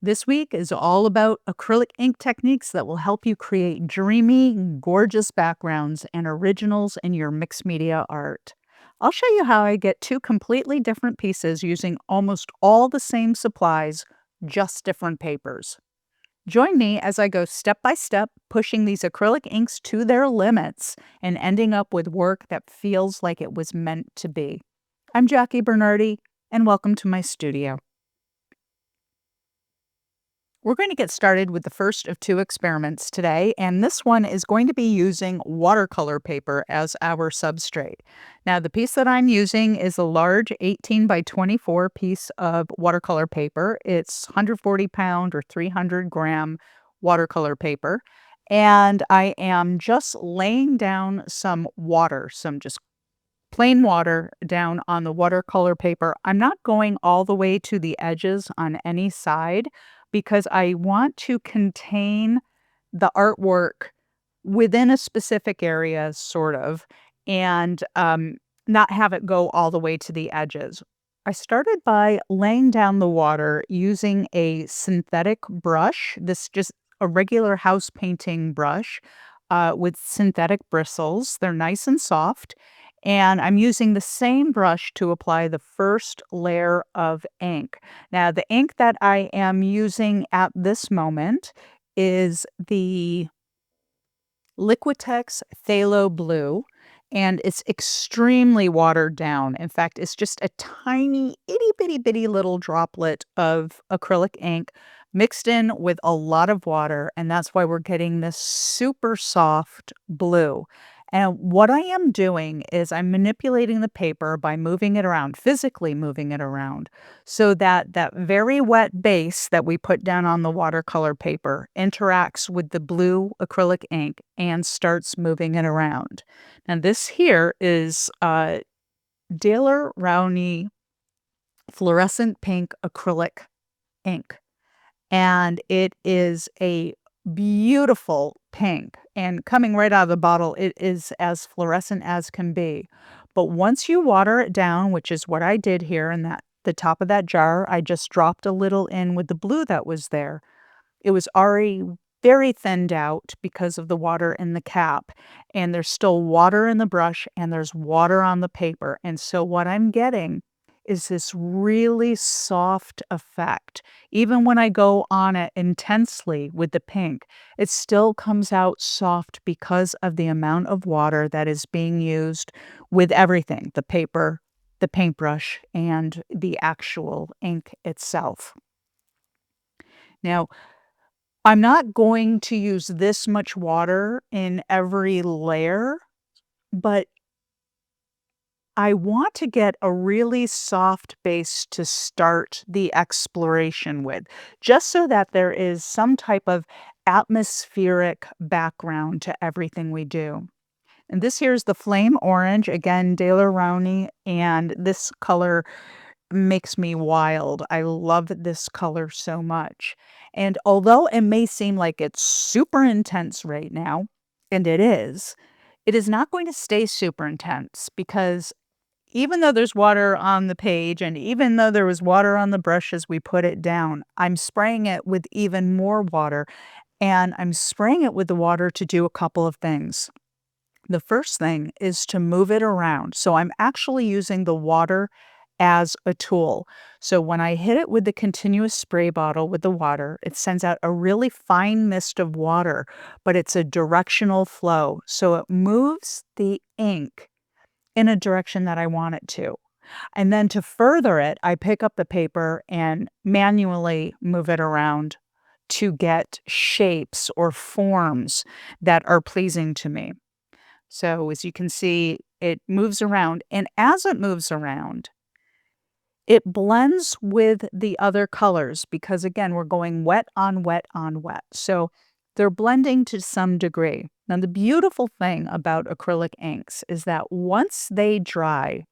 This week is all about acrylic ink techniques that will help you create dreamy, gorgeous backgrounds and originals in your mixed media art. I'll show you how I get two completely different pieces using almost all the same supplies, just different papers. Join me as I go step by step, pushing these acrylic inks to their limits and ending up with work that feels like it was meant to be. I'm Jackie Bernardi, and welcome to my studio. We're going to get started with the first of two experiments today, and this one is going to be using watercolor paper as our substrate. Now, the piece that I'm using is a large 18 by 24 piece of watercolor paper. It's 140 pound or 300 gram watercolor paper, and I am just laying down some water, some just plain water down on the watercolor paper. I'm not going all the way to the edges on any side because I want to contain the artwork within a specific area, sort of, and not have it go all the way to the edges. I started by laying down the water using a synthetic brush. This just a regular house painting brush with synthetic bristles. They're nice and soft. And I'm using the same brush to apply the first layer of ink. Now, the ink that I am using at this moment is the Liquitex Phthalo Blue, and it's extremely watered down. In fact, it's just a tiny, itty bitty bitty little droplet of acrylic ink mixed in with a lot of water, and that's why we're getting this super soft blue. And what I am doing is I'm manipulating the paper by moving it around, physically moving it around, so that that very wet base that we put down on the watercolor paper interacts with the blue acrylic ink and starts moving it around. Now this here is Daler Rowney fluorescent pink acrylic ink, and it is a beautiful pink, and coming right out of the bottle, it is as fluorescent as can be. But once you water it down, which is what I did here in that the top of that jar, I just dropped a little in with the blue that was there. It was already very thinned out because of the water in the cap, and there's still water in the brush and there's water on the paper. And so what I'm getting is this really soft effect. Even when I go on it intensely with the pink, it still comes out soft because of the amount of water that is being used with everything, the paper, the paintbrush, and the actual ink itself. Now, I'm not going to use this much water in every layer, but I want to get a really soft base to start the exploration with, just so that there is some type of atmospheric background to everything we do. And this here is the flame orange, again, Daler Rowney, and this color makes me wild. I love this color so much. And although it may seem like it's super intense right now, and it is not going to stay super intense because even though there's water on the page and even though there was water on the brush as we put it down, I'm spraying it with even more water, and I'm spraying it with the water to do a couple of things. The first thing is to move it around. So I'm actually using the water as a tool. So when I hit it with the continuous spray bottle with the water, it sends out a really fine mist of water, but it's a directional flow. So it moves the ink in a direction that I want it to. And then to further it, I pick up the paper and manually move it around to get shapes or forms that are pleasing to me. So as you can see, it moves around, and as it moves around, it blends with the other colors because, again, we're going wet on wet on wet. So they're blending to some degree. Now, the beautiful thing about acrylic inks is that once they dry,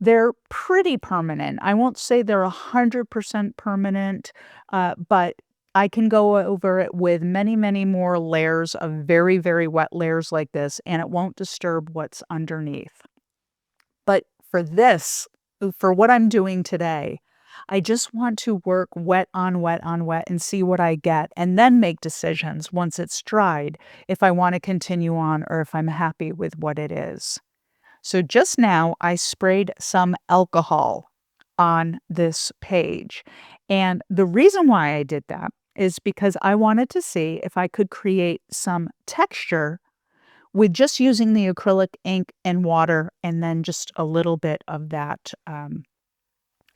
they're pretty permanent. I won't say they're 100% permanent, but I can go over it with many, many more layers of very, very wet layers like this, and it won't disturb what's underneath. But for this, for what I'm doing today, I just want to work wet on wet on wet and see what I get, and then make decisions once it's dried if I want to continue on or if I'm happy with what it is. So just now, I sprayed some alcohol on this page. And the reason why I did that is because I wanted to see if I could create some texture with just using the acrylic ink and water and then just a little bit of that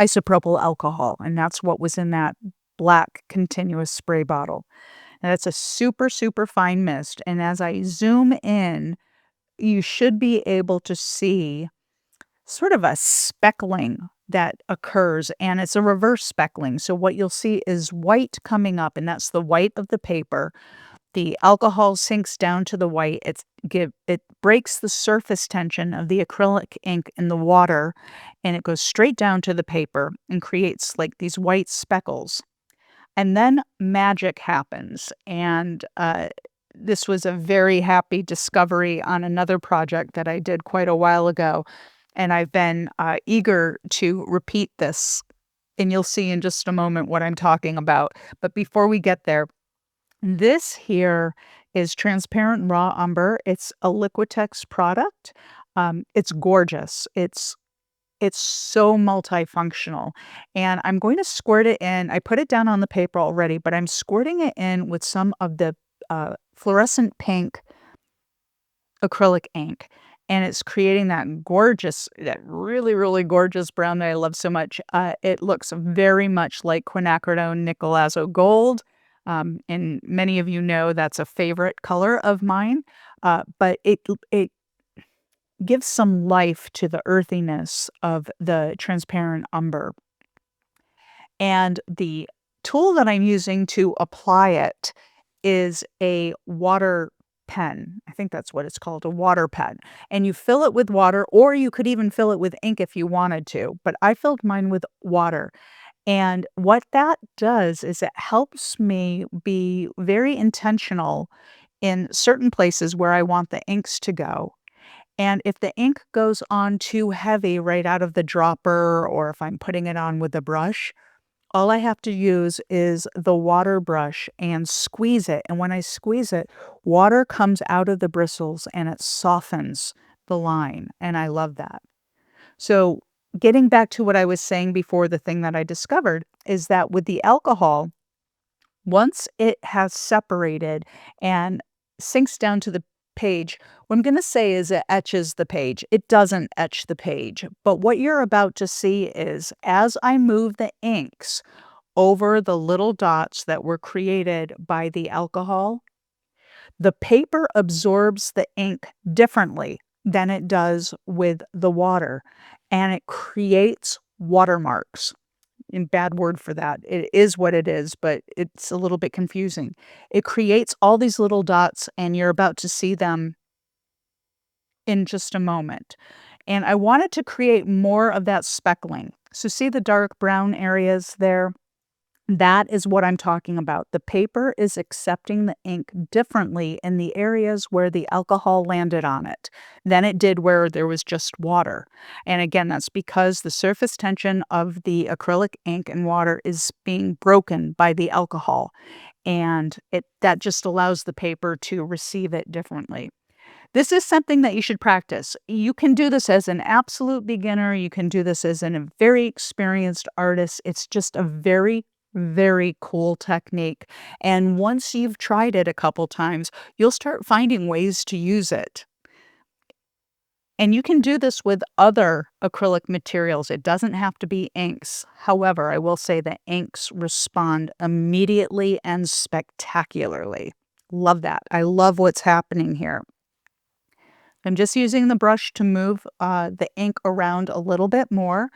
isopropyl alcohol. And that's what was in that black continuous spray bottle. And it's a super, super fine mist. And as I zoom in, you should be able to see sort of a speckling that occurs, and it's a reverse speckling. So what you'll see is white coming up, and that's the white of the paper. The alcohol sinks down to the white. It breaks the surface tension of the acrylic ink in the water, and it goes straight down to the paper and creates like these white speckles. And then magic happens, and this was a very happy discovery on another project that I did quite a while ago, and I've been eager to repeat this, and you'll see in just a moment what I'm talking about. But before we get there, this here is transparent raw umber. It's a Liquitex product. It's gorgeous. It's so multifunctional, and I'm going to squirt it in. I put it down on the paper already, but I'm squirting it in with some of the fluorescent pink acrylic ink, and it's creating that really, really gorgeous brown that I love so much. It looks very much like quinacridone Nicolazo Gold, and many of you know that's a favorite color of mine, but it gives some life to the earthiness of the transparent umber. And the tool that I'm using to apply it is a water pen. I think that's what it's called, a water pen. And you fill it with water, or you could even fill it with ink if you wanted to. But I filled mine with water. And what that does is it helps me be very intentional in certain places where I want the inks to go. And if the ink goes on too heavy right out of the dropper, or if I'm putting it on with a brush, all I have to use is the water brush and squeeze it. And when I squeeze it, water comes out of the bristles and it softens the line. And I love that. So, getting back to what I was saying before, the thing that I discovered is that with the alcohol, once it has separated and sinks down to the page, what I'm going to say is it etches the page. It doesn't etch the page. But what you're about to see is as I move the inks over the little dots that were created by the alcohol, the paper absorbs the ink differently than it does with the water, and it creates watermarks. And bad word for that. It is what it is, but it's a little bit confusing. It creates all these little dots, and you're about to see them in just a moment. And I wanted to create more of that speckling. So see the dark brown areas there? That is what I'm talking about. The paper is accepting the ink differently in the areas where the alcohol landed on it than it did where there was just water. And again, that's because the surface tension of the acrylic ink and water is being broken by the alcohol. And that just allows the paper to receive it differently. This is something that you should practice. You can do this as an absolute beginner. You can do this as a very experienced artist. It's just a very, very cool technique. And once you've tried it a couple times, you'll start finding ways to use it. And you can do this with other acrylic materials. It doesn't have to be inks. However, I will say that inks respond immediately and spectacularly. Love that. I love what's happening here. I'm just using the brush to move the ink around a little bit more.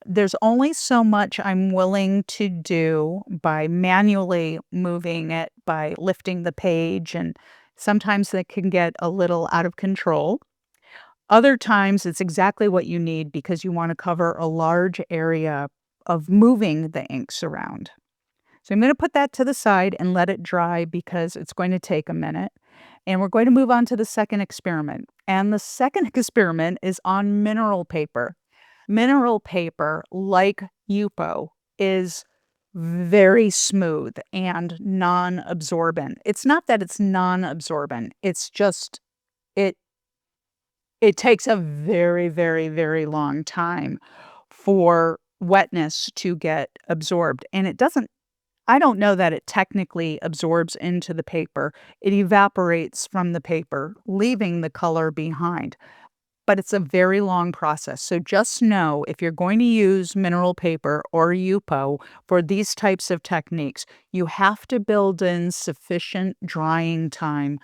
There's only so much I'm willing to do by manually moving it, by lifting the page, and sometimes that can get a little out of control. Other times, it's exactly what you need because you want to cover a large area of moving the inks around. So I'm going to put that to the side and let it dry because it's going to take a minute. And we're going to move on to the second experiment. And the second experiment is on mineral paper. Mineral paper, like Yupo, is very smooth and non-absorbent. It's not that it's non-absorbent, it's just it it takes a very, very, very long time for wetness to get absorbed, and it doesn't I don't know that it technically absorbs into the paper. It evaporates from the paper, leaving the color behind, but it's a very long process. So just know if you're going to use mineral paper or Yupo for these types of techniques, you have to build in sufficient drying time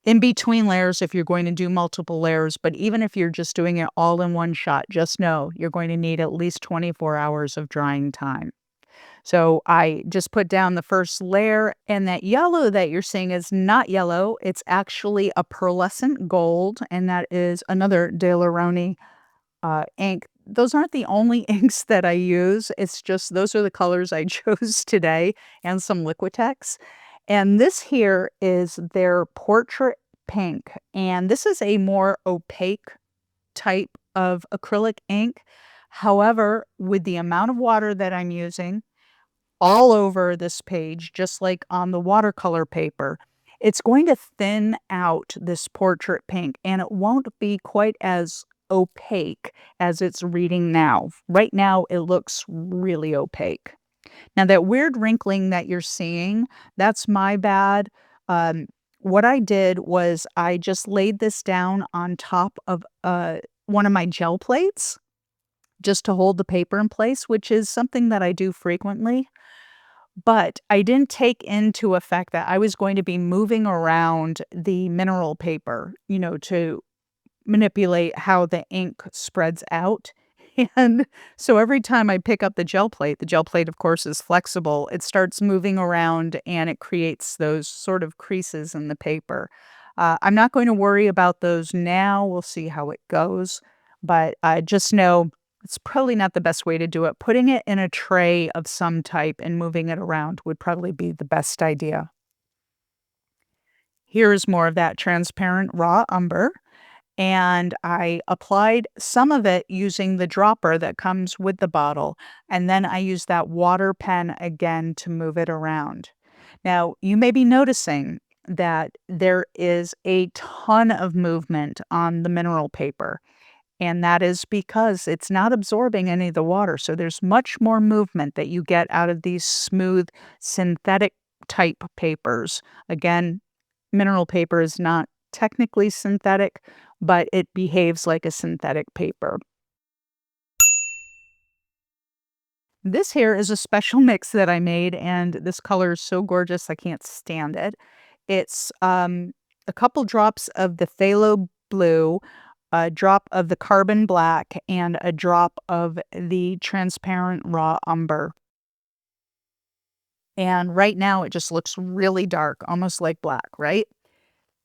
in between layers if you're going to do multiple layers. But even if you're just doing it all in one shot, just know you're going to need at least 24 hours of drying time. So I just put down the first layer, and that yellow that you're seeing is not yellow. It's actually a pearlescent gold, and that is another De La Roni ink. Those aren't the only inks that I use. It's just those are the colors I chose today, and some Liquitex. And this here is their portrait pink, and this is a more opaque type of acrylic ink. However, with the amount of water that I'm using all over this page, just like on the watercolor paper, it's going to thin out this portrait pink, and it won't be quite as opaque as it's reading now. Right now, it looks really opaque. Now, that weird wrinkling that you're seeing, that's my bad. What I did was I just laid this down on top of one of my gel plates just to hold the paper in place, which is something that I do frequently. But I didn't take into effect that I was going to be moving around the mineral paper, to manipulate how the ink spreads out. And so every time I pick up the gel plate, of course, is flexible. It starts moving around and it creates those sort of creases in the paper. I'm not going to worry about those now. We'll see how it goes. But just know it's probably not the best way to do it. Putting it in a tray of some type and moving it around would probably be the best idea. Here's more of that transparent raw umber. And I applied some of it using the dropper that comes with the bottle, and then I used that water pen again to move it around. Now, you may be noticing that there is a ton of movement on the mineral paper, and that is because it's not absorbing any of the water, so there's much more movement that you get out of these smooth synthetic type papers. Again, mineral paper is not technically synthetic, but it behaves like a synthetic paper. This here is a special mix that I made, and this color is so gorgeous, I can't stand it. It's a couple drops of the phthalo blue, a drop of the carbon black, and a drop of the transparent raw umber. And right now it just looks really dark, almost like black, right?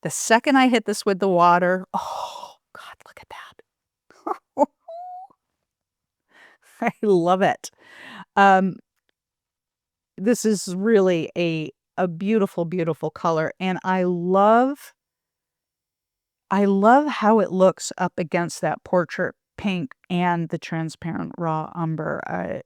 The second I hit this with the water, oh God, look at that. I love it. Um, this is really a beautiful, beautiful color, and I love how it looks up against that portrait pink and the transparent raw umber.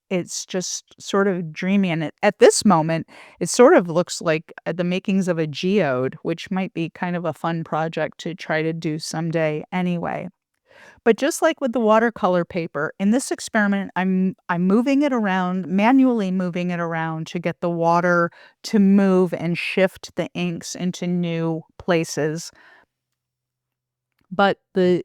It's just sort of dreamy, and at this moment, it sort of looks like the makings of a geode, which might be kind of a fun project to try to do someday anyway. But just like with the watercolor paper, in this experiment, I'm moving it around, manually moving it around to get the water to move and shift the inks into new places. But the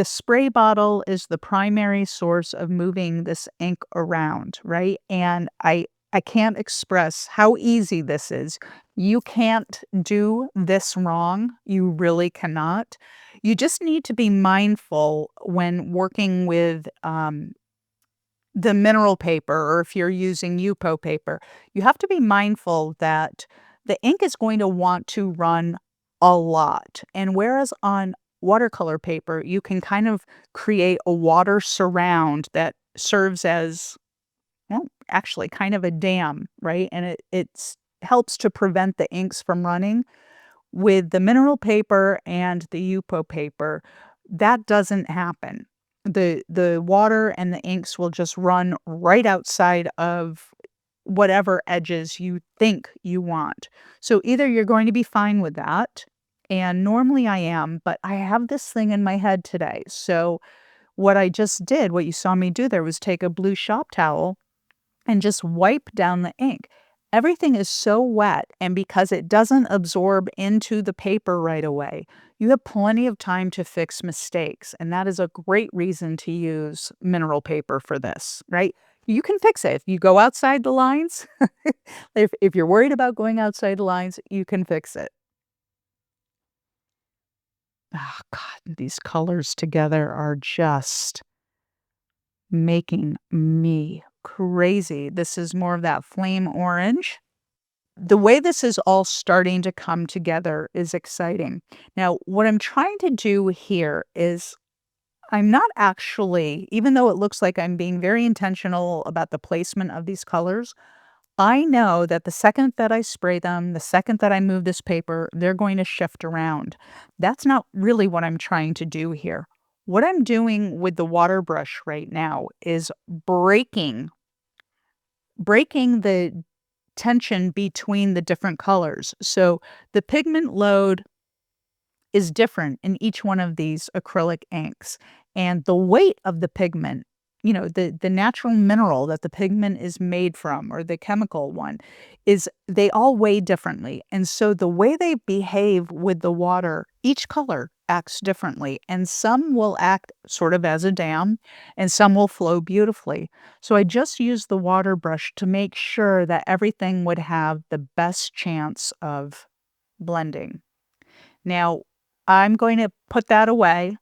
spray bottle is the primary source of moving this ink around, right? And I can't express how easy this is. You can't do this wrong. You really cannot. You just need to be mindful when working with the mineral paper, or if you're using Yupo paper, you have to be mindful that the ink is going to want to run a lot. And whereas on watercolor paper, you can kind of create a water surround that serves as, well, actually kind of a dam, right? And it helps to prevent the inks from running. With the mineral paper and the Yupo paper, that doesn't happen. the water and the inks will just run right outside of whatever edges you think you want. So either you're going to be fine with that, and normally I am, but I have this thing in my head today. So what I just did, what you saw me do there was take a blue shop towel and just wipe down the ink. Everything is so wet, and because it doesn't absorb into the paper right away, you have plenty of time to fix mistakes, and that is a great reason to use mineral paper for this, right? You can fix it. If you go outside the lines, if you're worried about going outside the lines, you can fix it. Oh god, these colors together are just making me crazy. This is more of that flame orange. The way this is all starting to come together is exciting. Now, what I'm trying to do here is I'm not actually, even though it looks like I'm being very intentional about the placement of these colors, I know that the second that I spray them, the second that I move this paper, they're going to shift around. That's not really what I'm trying to do here. What I'm doing with the water brush right now is breaking the tension between the different colors. So the pigment load is different in each one of these acrylic inks. And the weight of the pigment, the natural mineral that the pigment is made from, or the chemical one, is they all weigh differently. And so the way they behave with the water, each color acts differently. And some will act sort of as a dam, and some will flow beautifully. So I just used the water brush to make sure that everything would have the best chance of blending. Now, I'm going to put that away.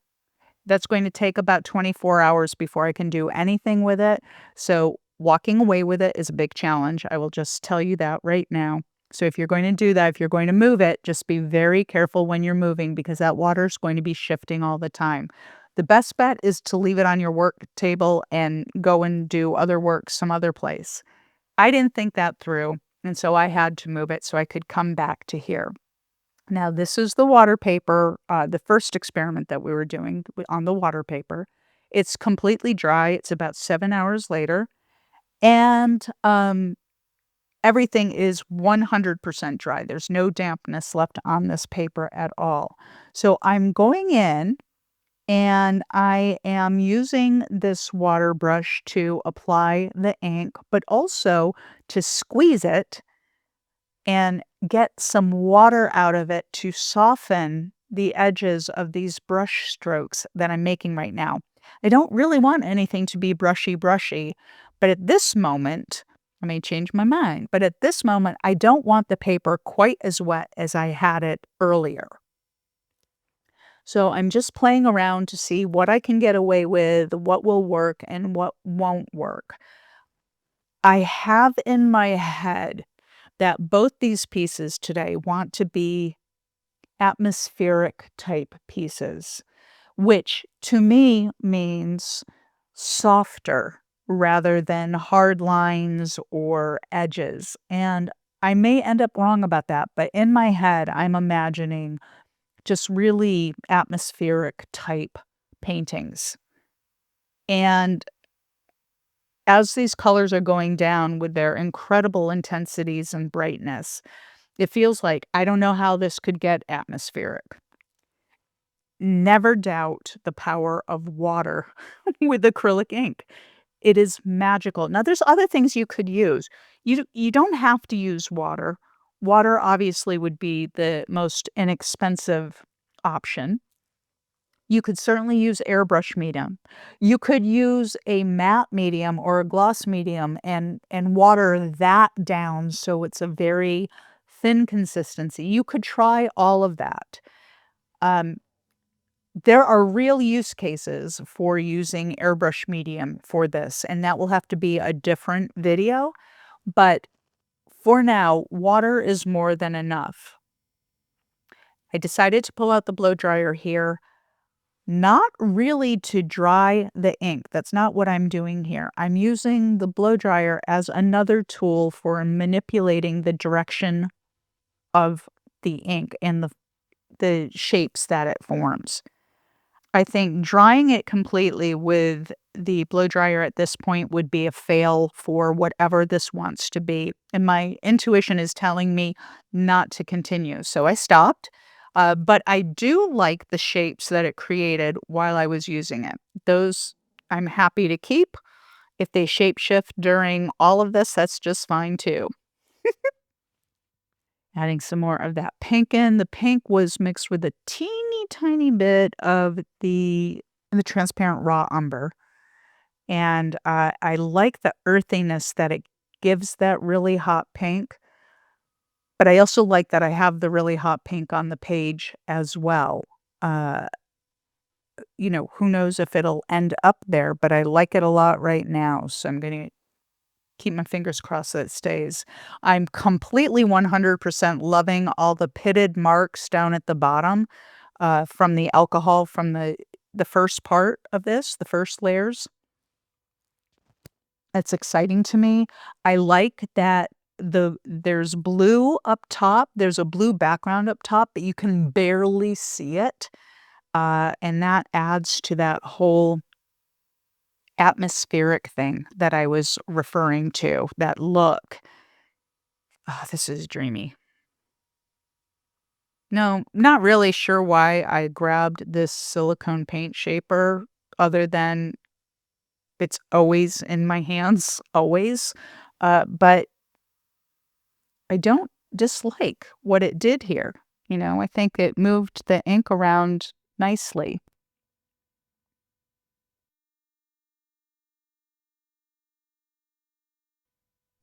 That's going to take about 24 hours before I can do anything with it. So, walking away with it is a big challenge. I will just tell you that right now. So, if you're going to do that, if you're going to move it, just be very careful when you're moving because that water is going to be shifting all the time. The best bet is to leave it on your work table and go and do other work some other place. I didn't think that through, and so I had to move it so I could come back to here. Now, this is the water paper, the first experiment that we were doing on the water paper. It's completely dry. It's about 7 hours later, and everything is 100% dry. There's no dampness left on this paper at all. So I'm going in and I am using this water brush to apply the ink, but also to squeeze it and get some water out of it to soften the edges of these brush strokes that I'm making right now. I don't really want anything to be brushy, but at this moment, I may change my mind, but at this moment, I don't want the paper quite as wet as I had it earlier. So I'm just playing around to see what I can get away with, what will work and what won't work. I have in my head that both these pieces today want to be atmospheric type pieces, which to me means softer rather than hard lines or edges. And I may end up wrong about that, but in my head, I'm imagining just really atmospheric type paintings. And as these colors are going down with their incredible intensities and brightness, it feels like I don't know how this could get atmospheric. Never doubt the power of water with acrylic ink. It is magical. Now, there's other things you could use. You don't have to use water. Water obviously would be the most inexpensive option. You could certainly use airbrush medium. You could use a matte medium or a gloss medium and water that down so it's a very thin consistency. You could try all of that. Um, there are real use cases for using airbrush medium for this, and that will have to be a different video. But for now, water is more than enough. I decided to pull out the blow dryer here. Not really to dry the ink. That's not what I'm doing here. I'm using the blow dryer as another tool for manipulating the direction of the ink and the shapes that it forms. I think drying it completely with the blow dryer at this point would be a fail for whatever this wants to be, and my intuition is telling me not to continue, so I stopped, but I do like the shapes that it created while I was using it. Those I'm happy to keep. If they shape shift during all of this, that's just fine too. Adding some more of that pink in. The pink was mixed with a teeny tiny bit of the transparent raw umber, and, I like the earthiness that it gives that really hot pink, but I also like that I have the really hot pink on the page as well. Uh, who knows if it'll end up there, but I like it a lot right now, so I'm gonna keep my fingers crossed that it stays. I'm completely 100% loving all the pitted marks down at the bottom, from the alcohol from the first part of this, the first layers. That's exciting to me. I like that there's blue up top, there's a blue background up top, but you can barely see it, and that adds to that whole atmospheric thing that I was referring to, that look. Ah, this is dreamy. No, not really sure why I grabbed this silicone paint shaper other than it's always in my hands, always, but I don't dislike what it did here. I think it moved the ink around nicely.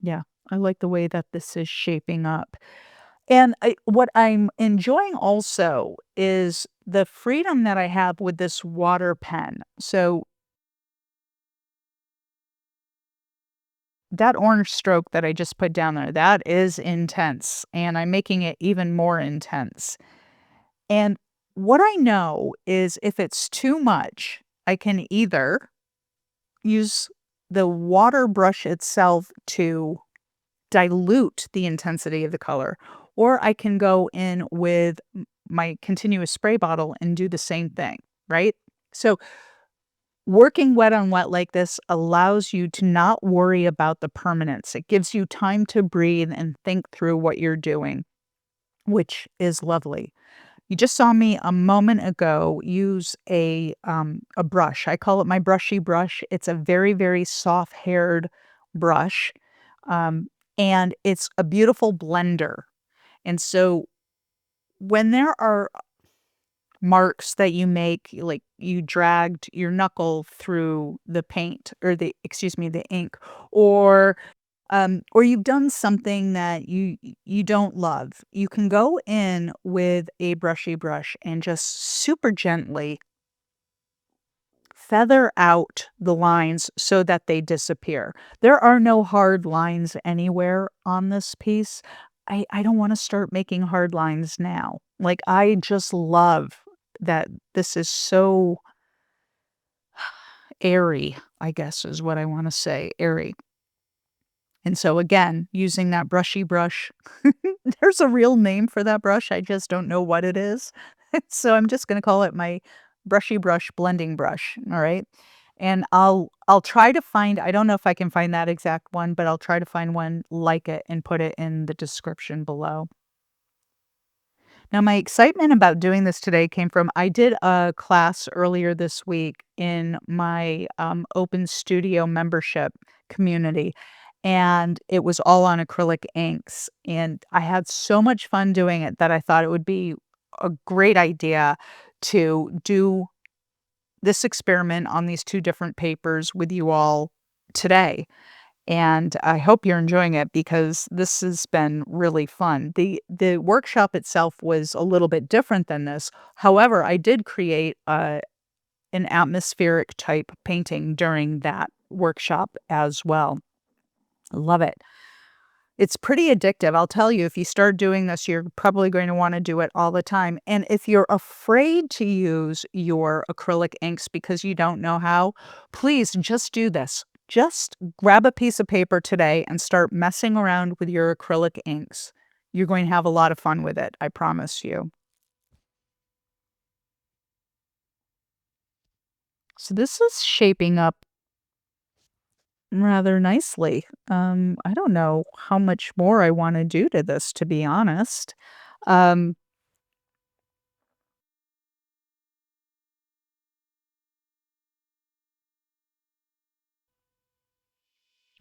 Yeah, I like the way that this is shaping up. And what I'm enjoying also is the freedom that I have with this water pen. So that orange stroke that I just put down there, that is intense, and I'm making it even more intense. And what I know is if it's too much, I can either use the water brush itself to dilute the intensity of the color, or I can go in with my continuous spray bottle and do the same thing, right? So working wet on wet like this allows you to not worry about the permanence. It gives you time to breathe and think through what you're doing, which is lovely. You just saw me a moment ago use a brush. I call it my brushy brush. It's a very, very soft-haired brush, um, and it's a beautiful blender. And so when there are marks that you make, like you dragged your knuckle through the paint or the ink, or you've done something that you don't love, you can go in with a brushy brush and just super gently feather out the lines so that they disappear. There are no hard lines anywhere on this piece. I don't wanna start making hard lines now. Like, I just love that this is so airy, I guess is what I wanna say, airy. And so again, using that brushy brush, there's a real name for that brush, I just don't know what it is. So I'm just gonna call it my brushy brush blending brush, all right? And I'll try to find I don't know if I can find that exact one, but I'll try to find one like it and put it in the description below. Now, my excitement about doing this today came from I did a class earlier this week in my open studio membership community, and it was all on acrylic inks. And I had so much fun doing it that I thought it would be a great idea to do this experiment on these two different papers with you all today. And I hope you're enjoying it because this has been really fun. The workshop itself was a little bit different than this. However, I did create an atmospheric type painting during that workshop as well. Love it. It's pretty addictive. I'll tell you, if you start doing this, you're probably going to want to do it all the time. And if you're afraid to use your acrylic inks because you don't know how, please just do this. Just grab a piece of paper today and start messing around with your acrylic inks. You're going to have a lot of fun with it, I promise you. So this is shaping up rather nicely. I don't know how much more I wanna do to this, to be honest. Um,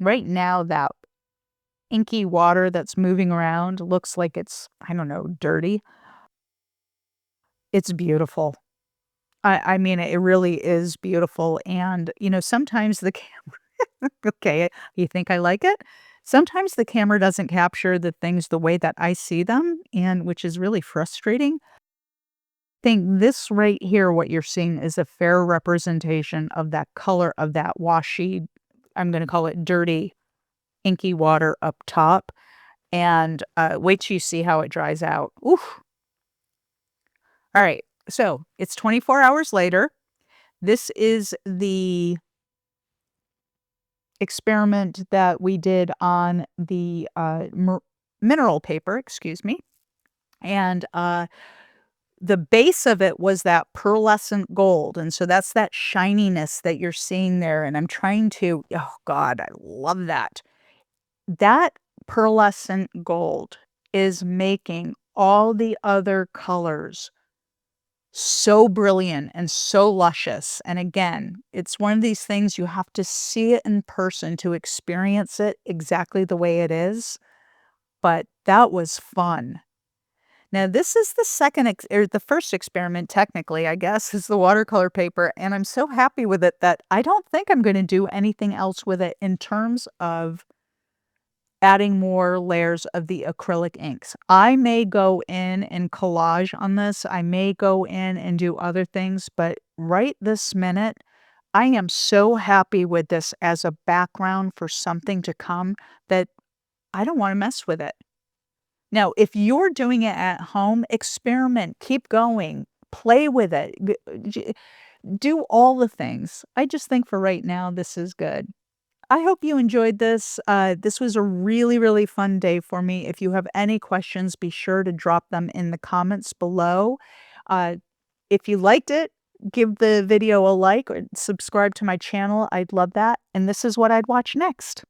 right now, that inky water that's moving around looks like it's, I don't know, dirty. It's beautiful. I mean, it really is beautiful, and, sometimes the okay, you think I like it? Sometimes the camera doesn't capture the things the way that I see them, and which is really frustrating. Think this right here, what you're seeing is a fair representation of that color of that washy, I'm gonna call it dirty, inky water up top, and, wait till you see how it dries out. Oof. Alright, so it's 24 hours later. This is the experiment that we did on the, mineral paper, excuse me, and, the base of it was that pearlescent gold, and so that's that shininess that you're seeing there, and I'm trying to, oh god, I love that. That pearlescent gold is making all the other colors so brilliant and so luscious, and again, it's one of these things you have to see it in person to experience it exactly the way it is, but that was fun. Now this is the second ex or the first experiment technically, I guess, is the watercolor paper, and I'm so happy with it that I don't think I'm gonna do anything else with it in terms of adding more layers of the acrylic inks. I may go in and collage on this, I may go in and do other things, but right this minute, I am so happy with this as a background for something to come that I don't wanna mess with it. Now, if you're doing it at home, experiment, keep going, play with it, do all the things. I just think for right now, this is good. I hope you enjoyed this. This was a really, really fun day for me. If you have any questions, be sure to drop them in the comments below. Uh, if you liked it, give the video a like or subscribe to my channel. I'd love that. And this is what I'd watch next.